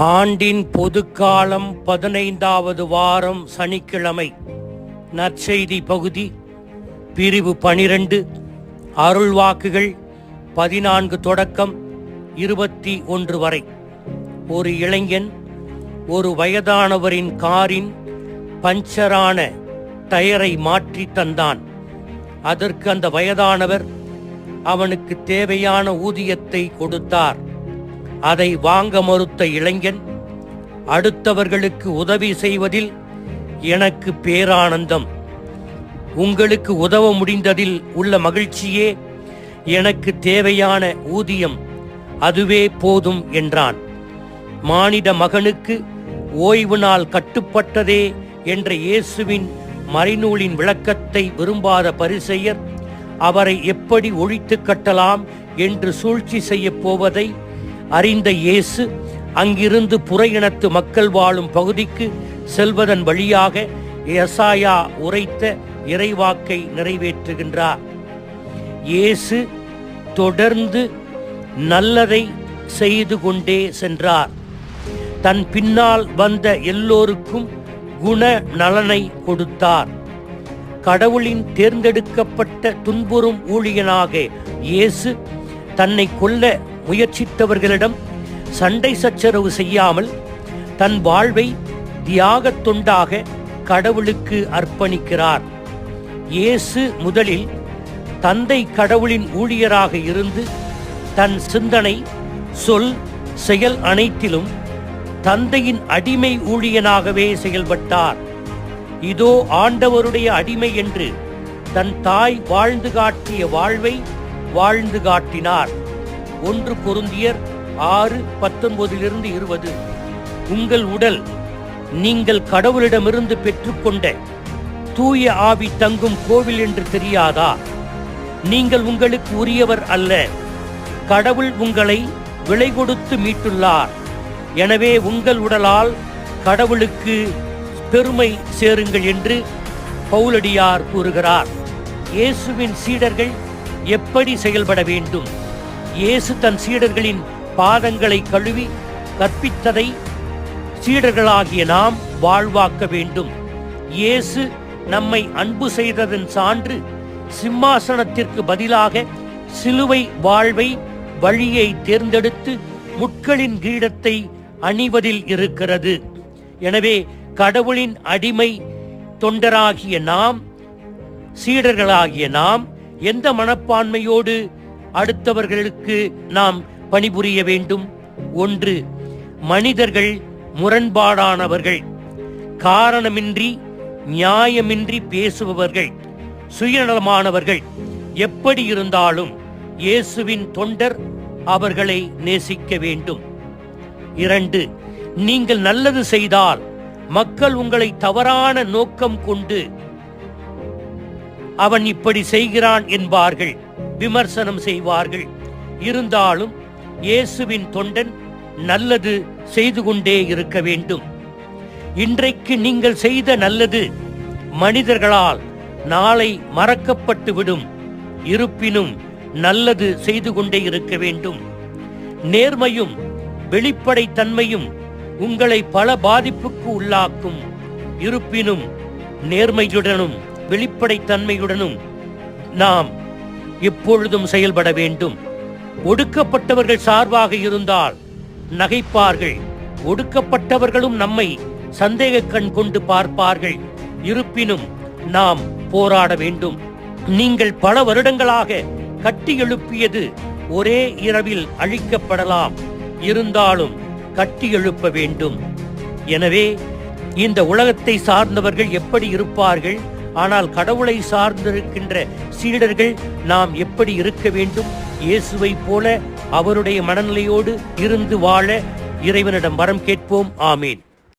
ஆண்டின் பொதுக்காலம் 15வது வாரம் சனிக்கிழமை. நற்செய்தி பகுதி பிரிவு 12. அருள்வாக்குகள் 14 தொடக்கம் 21 வரை. ஒரு இளைஞன் ஒரு வயதானவரின் காரின் பஞ்சரான டயரை மாற்றி தந்தான். அதற்கு அந்த வயதானவர் அவனுக்கு தேவையான ஊதியத்தை கொடுத்தார். அதை வாங்க மறுத்த இளைஞன், அடுத்தவர்களுக்கு உதவி செய்வதில் எனக்கு பேரானந்தம், உங்களுக்கு உதவ முடிந்ததில் உள்ள மகிழ்ச்சியே எனக்கு தேவையான ஊதியம், அதுவே போதும் என்றான். மானிட மகனுக்கு ஓய்வு நாள் கட்டுப்பட்டதே என்ற இயேசுவின் மறைநூலின் விளக்கத்தை விரும்பாத பரிசேயர் அவரை எப்படி ஒழித்து கட்டலாம் என்று சூழ்ச்சி செய்ய போவதை அறிந்த இயேசு அங்கிருந்து புற இனத்து மக்கள் வாழும் பகுதிக்கு செல்வதன் வழியாக எசாயா உரைத்த இறைவாக்கை நிறைவேற்றுகின்றார். இயேசு தொடர்ந்து நல்லதை செய்து கொண்டே சென்றார். தன் பின்னால் வந்த எல்லோருக்கும் குண நலனை கொடுத்தார். கடவுளின் தேர்ந்தெடுக்கப்பட்ட துன்புறும் ஊழியனாக இயேசு தன்னை கொல்ல முயற்சித்தவர்களிடம் சண்டை சச்சரவு செய்யாமல் தன் வாழ்வை தியாகத் தொண்டாக கடவுளுக்கு அர்ப்பணிக்கிறார். இயேசு முதலில் தந்தை கடவுளின் ஊழியராக இருந்து தன் சிந்தனை, சொல், செயல் அனைத்திலும் தந்தையின் அடிமை ஊழியனாகவே செயல்பட்டார். இதோ ஆண்டவருடைய அடிமை என்று தன் தாய் வாழ்ந்து காட்டிய வாழ்வை வாழ்ந்து காட்டினார். 1 கொரிந்தியர் 6:19-20. உங்கள் உடல் நீங்கள் கடவுளிடமிருந்து பெற்றுக்கொண்ட தூய ஆவி தங்கும் கோவில் என்று தெரியாதா? நீங்கள் உங்களுக்கு உரியவர் அல்ல, கடவுள் உங்களை விலை கொடுத்து மீட்டுள்ளார். எனவே உங்கள் உடலால் கடவுளுக்கு பெருமை சேருங்கள் என்று பவுலடியார் கூறுகிறார். இயேசுவின் சீடர்கள் எப்படி செயல்பட வேண்டும்? இயேசு தன் சீடர்களின் பாதங்களை கழுவி கற்பித்ததை சீடர்களாகிய நாம் வாழ்வாக்க வேண்டும். இயேசு நம்மை அன்பு செய்ததன் சான்று சிம்மாசனத்திற்கு பதிலாக சிலுவை வாழ்வை வழியை தேர்ந்தெடுத்து முட்களின் கிரீடத்தை அணிவதில் இருக்கிறது. எனவே கடவுளின் அடிமை தொண்டராகிய நாம், சீடர்களாகிய நாம் எந்த மனப்பான்மையோடு அடுத்தவர்களுக்கு நாம் பணிபுரிய வேண்டும்? 1. மனிதர்கள் முரண்பாடானவர்கள், காரணமின்றி நியாயமின்றி பேசுபவர்கள், சுயநலமானவர்கள். எப்படி இருந்தாலும் இயேசுவின் தொண்டர் அவர்களை நேசிக்க வேண்டும். 2. நீங்கள் நல்லது செய்தால் மக்கள் உங்களை தவறான நோக்கம் கொண்டு அவன் இப்படி செய்கிறான் என்பார்கள், விமர்சனம் செய்வார்கள். இருந்தாலும் இயேசுவின் தொண்டன் நல்லது செய்து கொண்டே இருக்க வேண்டும். இன்றைக்கு நீங்கள் செய்த நல்லது மனிதர்களால் நாளை மறக்கப்பட்டு விடும். இருப்பினும் நல்லது செய்து கொண்டே இருக்க வேண்டும். நேர்மையும் வெளிப்படைத்தன்மையும் உங்களை பல பாதிப்புக்கு உள்ளாக்கும். இருப்பினும் நேர்மையுடனும் வெளிப்படைத்தன்மையுடனும் நாம் எப்பொழுதும் செயல்பட வேண்டும். ஒடுக்கப்பட்டவர்கள் சார்பாக இருந்தால் நகைப்பார்கள், ஒடுக்கப்பட்டவர்களும் நம்மை சந்தேக கண் கொண்டு பார்ப்பார்கள். இருப்பினும் நாம் போராட வேண்டும். நீங்கள் பல வருடங்களாக கட்டி எழுப்பியது ஒரே இரவில் அழிக்கப்படலாம். இருந்தாலும் கட்டி எழுப்ப வேண்டும். எனவே இந்த உலகத்தை சார்ந்தவர்கள் எப்படி இருப்பார்கள்? ஆனால் கடவுளை சார்ந்திருக்கின்ற சீடர்கள் நாம் எப்படி இருக்க வேண்டும்? இயேசுவை போல அவருடைய மனநிலையோடு இருந்து வாழ இறைவனிடம் வரம் கேட்போம். ஆமீன்.